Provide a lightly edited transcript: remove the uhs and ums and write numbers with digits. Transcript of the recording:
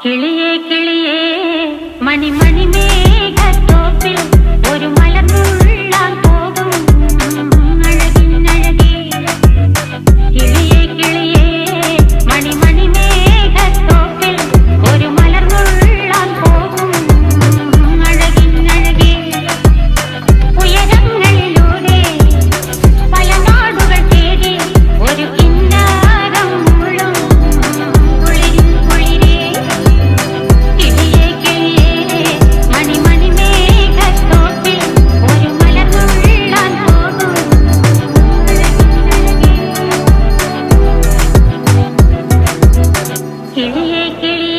കിളിയേ കിളിയേ മണിമണി മേഘത്തോപ്പിൽ ഒരു മലർന്നുള്ളാൻ പോകും അഴകിനഴകേ. കിളിയേ കിളിയേ മണിമണി മേഘത്തോപ്പിൽ ഒരു മലർന്നുള്ളാൻ പോകും അഴകിനഴകേ. ഉയരങ്ങളിലൂടെ പല നാടുകൾ തേടി ഒരു കിന്നാരം മുള്ളും കുളിരിൻ കുളിരേ. കിളിയേ കിളിയേ മണിമണി മേഘത്തോപ്പിൽ ഒരു മലർന്നുള്ളാൻ പോകും അഴകിനഴകേ. കിളിയേ കിളിയേ